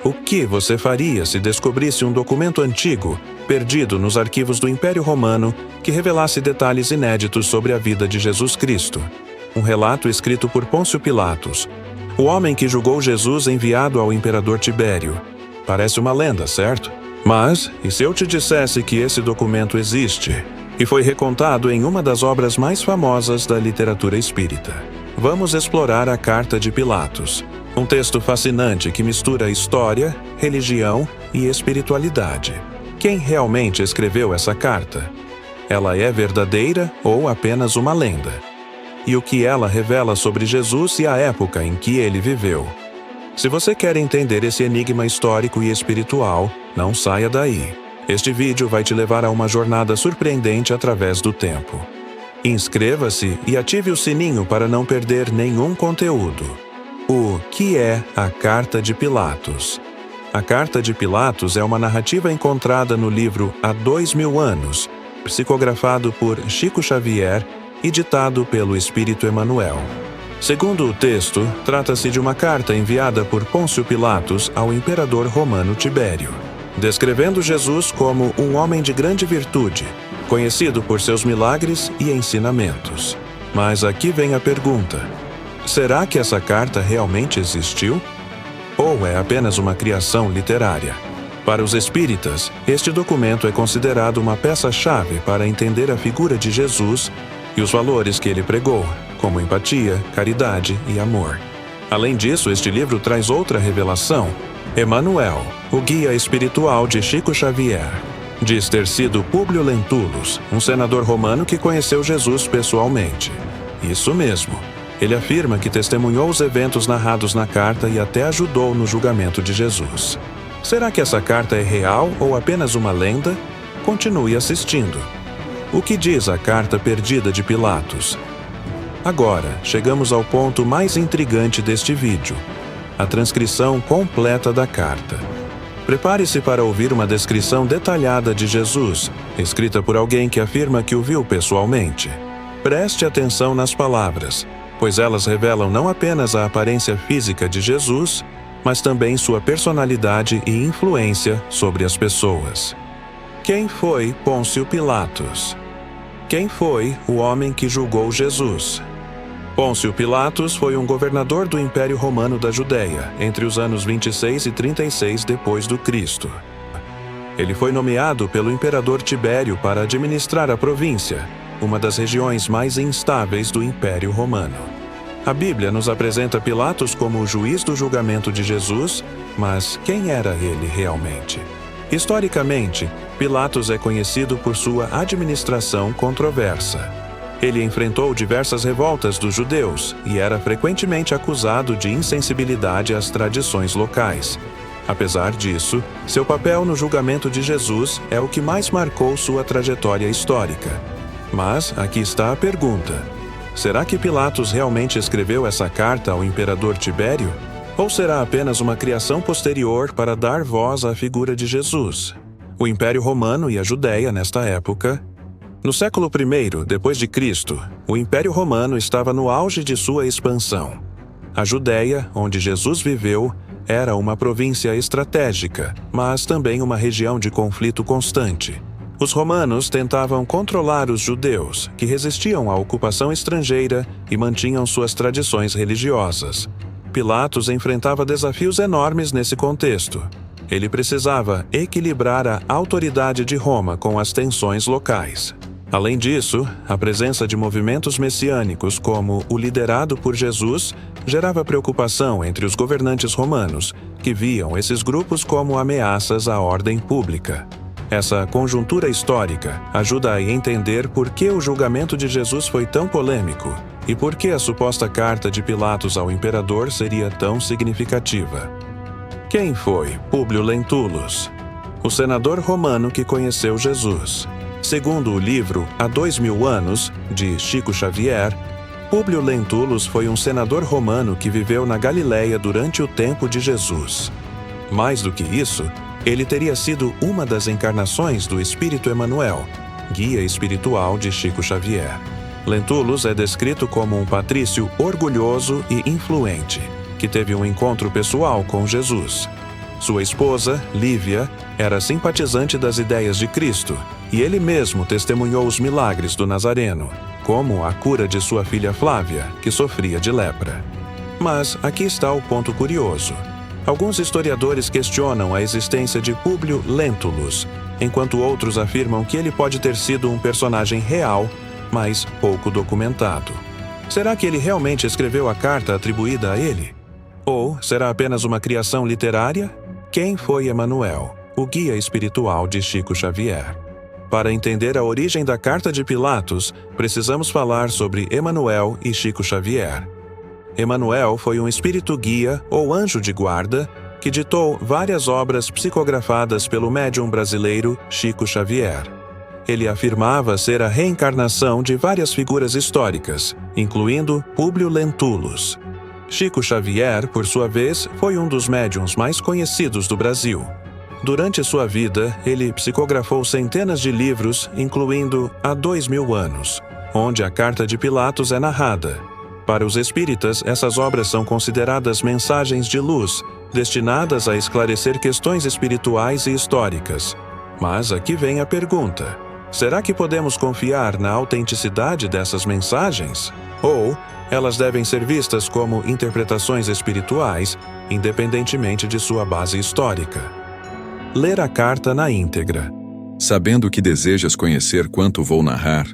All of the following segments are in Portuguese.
O que você faria se descobrisse um documento antigo, perdido nos arquivos do Império Romano, que revelasse detalhes inéditos sobre a vida de Jesus Cristo? Um relato escrito por Pôncio Pilatos, o homem que julgou Jesus enviado ao imperador Tibério. Parece uma lenda, certo? Mas, e se eu te dissesse que esse documento existe e foi recontado em uma das obras mais famosas da literatura espírita? Vamos explorar a Carta de Pilatos, um texto fascinante que mistura história, religião e espiritualidade. Quem realmente escreveu essa carta? Ela é verdadeira ou apenas uma lenda? E o que ela revela sobre Jesus e a época em que ele viveu? Se você quer entender esse enigma histórico e espiritual, não saia daí. Este vídeo vai te levar a uma jornada surpreendente através do tempo. Inscreva-se e ative o sininho para não perder nenhum conteúdo. O que é a Carta de Pilatos? A Carta de Pilatos é uma narrativa encontrada no livro Há 2000 anos, psicografado por Chico Xavier e ditado pelo Espírito Emmanuel. Segundo o texto, trata-se de uma carta enviada por Pôncio Pilatos ao imperador romano Tibério, descrevendo Jesus como um homem de grande virtude, conhecido por seus milagres e ensinamentos. Mas aqui vem a pergunta: será que essa carta realmente existiu? Ou é apenas uma criação literária? Para os espíritas, este documento é considerado uma peça-chave para entender a figura de Jesus e os valores que ele pregou, como empatia, caridade e amor. Além disso, este livro traz outra revelação. Emmanuel, o guia espiritual de Chico Xavier, diz ter sido Públio Lentulus, um senador romano que conheceu Jesus pessoalmente. Isso mesmo. Ele afirma que testemunhou os eventos narrados na carta e até ajudou no julgamento de Jesus. Será que essa carta é real ou apenas uma lenda? Continue assistindo. O que diz a carta perdida de Pilatos? Agora, chegamos ao ponto mais intrigante deste vídeo: a transcrição completa da carta. Prepare-se para ouvir uma descrição detalhada de Jesus, escrita por alguém que afirma que o viu pessoalmente. Preste atenção nas palavras, pois elas revelam não apenas a aparência física de Jesus, mas também sua personalidade e influência sobre as pessoas. Quem foi Pôncio Pilatos? Quem foi o homem que julgou Jesus? Pôncio Pilatos foi um governador do Império Romano da Judéia, entre os anos 26 e 36 depois do Cristo. Ele foi nomeado pelo imperador Tibério para administrar a província, uma das regiões mais instáveis do Império Romano. A Bíblia nos apresenta Pilatos como o juiz do julgamento de Jesus, mas quem era ele realmente? Historicamente, Pilatos é conhecido por sua administração controversa. Ele enfrentou diversas revoltas dos judeus e era frequentemente acusado de insensibilidade às tradições locais. Apesar disso, seu papel no julgamento de Jesus é o que mais marcou sua trajetória histórica. Mas aqui está a pergunta: será que Pilatos realmente escreveu essa carta ao imperador Tibério? Ou será apenas uma criação posterior para dar voz à figura de Jesus? O Império Romano e a Judéia, nesta época. No século I depois de Cristo, o Império Romano estava no auge de sua expansão. A Judéia, onde Jesus viveu, era uma província estratégica, mas também uma região de conflito constante. Os romanos tentavam controlar os judeus, que resistiam à ocupação estrangeira e mantinham suas tradições religiosas. Pilatos enfrentava desafios enormes nesse contexto. Ele precisava equilibrar a autoridade de Roma com as tensões locais. Além disso, a presença de movimentos messiânicos como o liderado por Jesus gerava preocupação entre os governantes romanos, que viam esses grupos como ameaças à ordem pública. Essa conjuntura histórica ajuda a entender por que o julgamento de Jesus foi tão polêmico e por que a suposta carta de Pilatos ao imperador seria tão significativa. Quem foi Públio Lentulus? O senador romano que conheceu Jesus. Segundo o livro Há 2000 anos, de Chico Xavier, Públio Lentulus foi um senador romano que viveu na Galileia durante o tempo de Jesus. Mais do que isso, ele teria sido uma das encarnações do Espírito Emmanuel, guia espiritual de Chico Xavier. Lentulus é descrito como um patrício orgulhoso e influente, que teve um encontro pessoal com Jesus. Sua esposa, Lívia, era simpatizante das ideias de Cristo, e ele mesmo testemunhou os milagres do Nazareno, como a cura de sua filha Flávia, que sofria de lepra. Mas aqui está o ponto curioso. Alguns historiadores questionam a existência de Públio Lentulus, enquanto outros afirmam que ele pode ter sido um personagem real, mas pouco documentado. Será que ele realmente escreveu a carta atribuída a ele? Ou será apenas uma criação literária? Quem foi Emanuel, o guia espiritual de Chico Xavier? Para entender a origem da Carta de Pilatos, precisamos falar sobre Emanuel e Chico Xavier. Emanuel foi um espírito guia ou anjo de guarda que ditou várias obras psicografadas pelo médium brasileiro Chico Xavier. Ele afirmava ser a reencarnação de várias figuras históricas, incluindo Públio Lentulus. Chico Xavier, por sua vez, foi um dos médiuns mais conhecidos do Brasil. Durante sua vida, ele psicografou centenas de livros, incluindo Há 2000 anos, onde a Carta de Pilatos é narrada. Para os espíritas, essas obras são consideradas mensagens de luz, destinadas a esclarecer questões espirituais e históricas. Mas aqui vem a pergunta: será que podemos confiar na autenticidade dessas mensagens? Ou elas devem ser vistas como interpretações espirituais, independentemente de sua base histórica? Ler a carta na íntegra. Sabendo que desejas conhecer quanto vou narrar,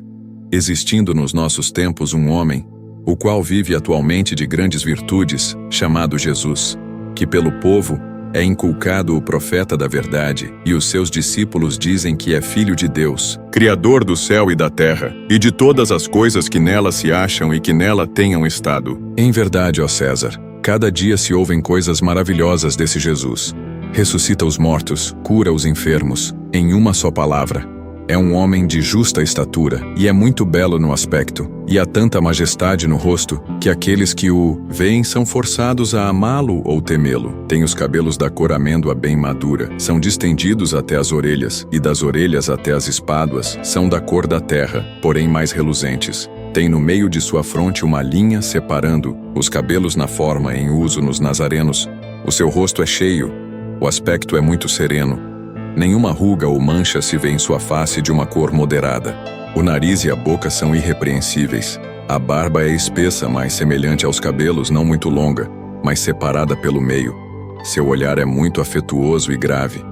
existindo nos nossos tempos um homem, o qual vive atualmente de grandes virtudes, chamado Jesus, que pelo povo é inculcado o profeta da verdade, e os seus discípulos dizem que é filho de Deus, Criador do céu e da terra, e de todas as coisas que nela se acham e que nela tenham estado. Em verdade, ó César, cada dia se ouvem coisas maravilhosas desse Jesus. Ressuscita os mortos, cura os enfermos, em uma só palavra. É um homem de justa estatura, e é muito belo no aspecto, e há tanta majestade no rosto, que aqueles que o veem são forçados a amá-lo ou temê-lo. Tem os cabelos da cor amêndoa bem madura, são distendidos até as orelhas, e das orelhas até as espáduas, são da cor da terra, porém mais reluzentes. Tem no meio de sua fronte uma linha separando os cabelos na forma em uso nos nazarenos. O seu rosto é cheio, o aspecto é muito sereno. Nenhuma ruga ou mancha se vê em sua face de uma cor moderada. O nariz e a boca são irrepreensíveis. A barba é espessa, mas semelhante aos cabelos, não muito longa, mas separada pelo meio. Seu olhar é muito afetuoso e grave.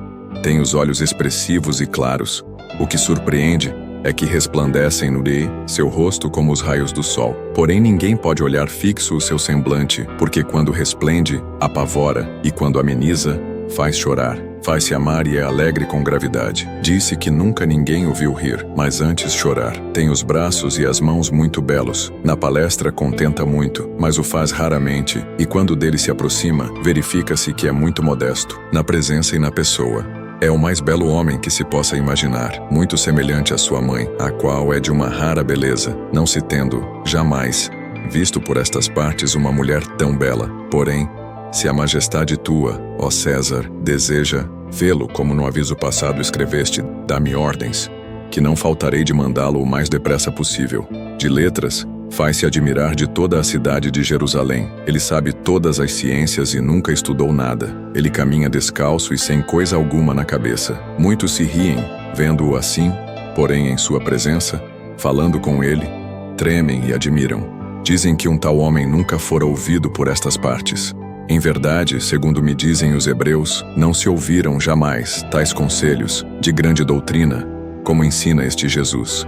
Tem os olhos expressivos e claros. O que surpreende é que resplandecem no seu rosto como os raios do sol. Porém, ninguém pode olhar fixo o seu semblante, porque quando resplende, apavora, e quando ameniza, faz chorar. Faz-se amar e é alegre com gravidade. Disse que nunca ninguém o viu rir, mas antes chorar. Tem os braços e as mãos muito belos. Na palestra contenta muito, mas o faz raramente, e quando dele se aproxima, verifica-se que é muito modesto, na presença e na pessoa. É o mais belo homem que se possa imaginar, muito semelhante à sua mãe, a qual é de uma rara beleza, não se tendo, jamais, visto por estas partes uma mulher tão bela. Porém, se a majestade tua, ó César, deseja vê-lo como no aviso passado escreveste, dá-me ordens, que não faltarei de mandá-lo o mais depressa possível. De letras, faz-se admirar de toda a cidade de Jerusalém. Ele sabe todas as ciências e nunca estudou nada. Ele caminha descalço e sem coisa alguma na cabeça. Muitos se riem, vendo-o assim, porém em sua presença, falando com ele, tremem e admiram. Dizem que um tal homem nunca fora ouvido por estas partes. Em verdade, segundo me dizem os hebreus, não se ouviram jamais tais conselhos, de grande doutrina, como ensina este Jesus.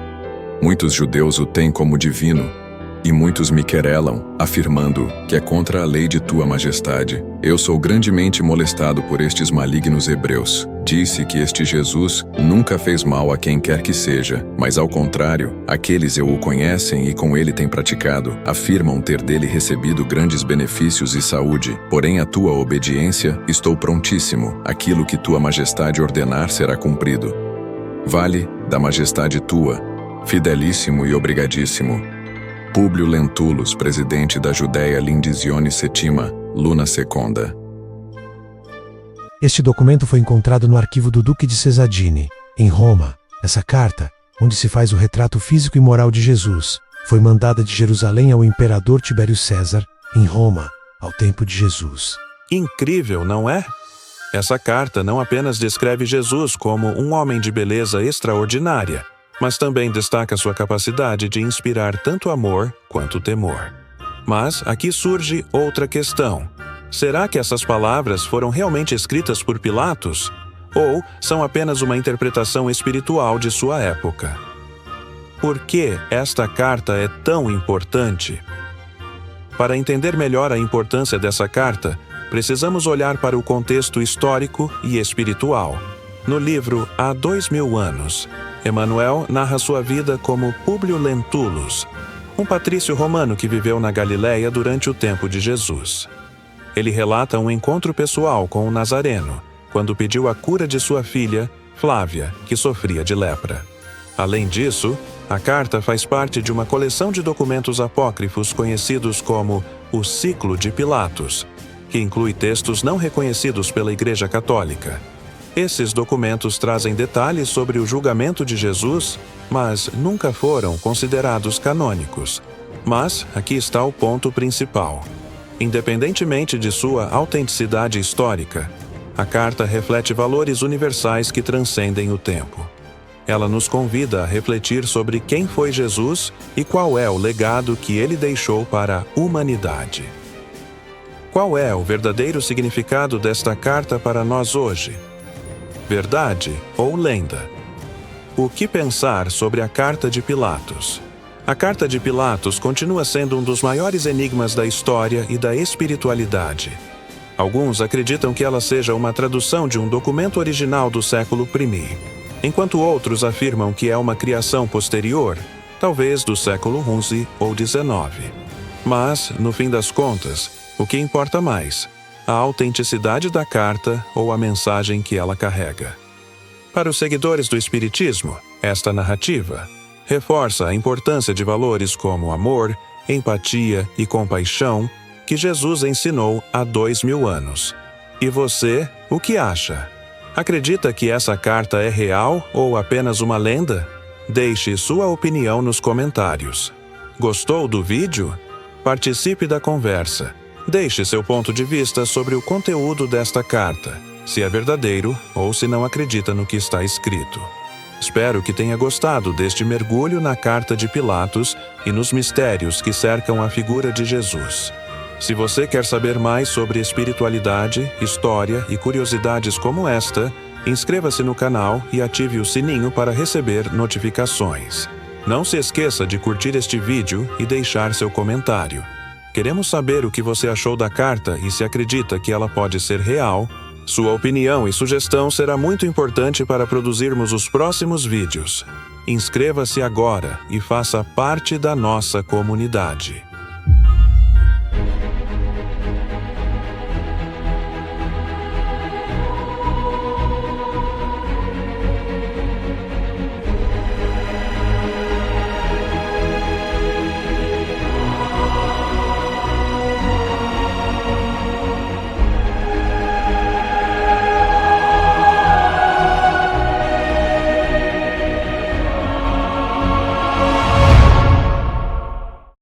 Muitos judeus o têm como divino, e muitos me querelam, afirmando que é contra a lei de tua majestade. Eu sou grandemente molestado por estes malignos hebreus. Disse que este Jesus nunca fez mal a quem quer que seja, mas ao contrário, aqueles o conhecem e com ele têm praticado, afirmam ter dele recebido grandes benefícios e saúde. Porém a tua obediência, estou prontíssimo, aquilo que tua majestade ordenar será cumprido. Vale da majestade tua, fidelíssimo e obrigadíssimo. Públio Lentulus, presidente da Judéia Lindisione Sétima, Luna Seconda. Este documento foi encontrado no arquivo do Duque de Cesadini, em Roma. Essa carta, onde se faz o retrato físico e moral de Jesus, foi mandada de Jerusalém ao imperador Tibério César, em Roma, ao tempo de Jesus. Incrível, não é? Essa carta não apenas descreve Jesus como um homem de beleza extraordinária, mas também destaca sua capacidade de inspirar tanto amor quanto temor. Mas aqui surge outra questão. Será que essas palavras foram realmente escritas por Pilatos? Ou são apenas uma interpretação espiritual de sua época? Por que esta carta é tão importante? Para entender melhor a importância dessa carta, precisamos olhar para o contexto histórico e espiritual. No livro Há 2000 anos, Emanuel narra sua vida como Públio Lentulus, um patrício romano que viveu na Galiléia durante o tempo de Jesus. Ele relata um encontro pessoal com o Nazareno, quando pediu a cura de sua filha, Flávia, que sofria de lepra. Além disso, a carta faz parte de uma coleção de documentos apócrifos conhecidos como o Ciclo de Pilatos, que inclui textos não reconhecidos pela Igreja Católica. Esses documentos trazem detalhes sobre o julgamento de Jesus, mas nunca foram considerados canônicos. Mas aqui está o ponto principal. Independentemente de sua autenticidade histórica, a carta reflete valores universais que transcendem o tempo. Ela nos convida a refletir sobre quem foi Jesus e qual é o legado que ele deixou para a humanidade. Qual é o verdadeiro significado desta carta para nós hoje? Verdade ou lenda? O que pensar sobre a Carta de Pilatos? A Carta de Pilatos continua sendo um dos maiores enigmas da história e da espiritualidade. Alguns acreditam que ela seja uma tradução de um documento original do século I, enquanto outros afirmam que é uma criação posterior, talvez do século XI ou XIX. Mas, no fim das contas, o que importa mais? A autenticidade da carta ou a mensagem que ela carrega? Para os seguidores do Espiritismo, esta narrativa reforça a importância de valores como amor, empatia e compaixão que Jesus ensinou há 2000 anos. E você, o que acha? Acredita que essa carta é real ou apenas uma lenda? Deixe sua opinião nos comentários. Gostou do vídeo? Participe da conversa. Deixe seu ponto de vista sobre o conteúdo desta carta, se é verdadeiro ou se não acredita no que está escrito. Espero que tenha gostado deste mergulho na Carta de Pilatos e nos mistérios que cercam a figura de Jesus. Se você quer saber mais sobre espiritualidade, história e curiosidades como esta, inscreva-se no canal e ative o sininho para receber notificações. Não se esqueça de curtir este vídeo e deixar seu comentário. Queremos saber o que você achou da carta e se acredita que ela pode ser real. Sua opinião e sugestão será muito importante para produzirmos os próximos vídeos. Inscreva-se agora e faça parte da nossa comunidade.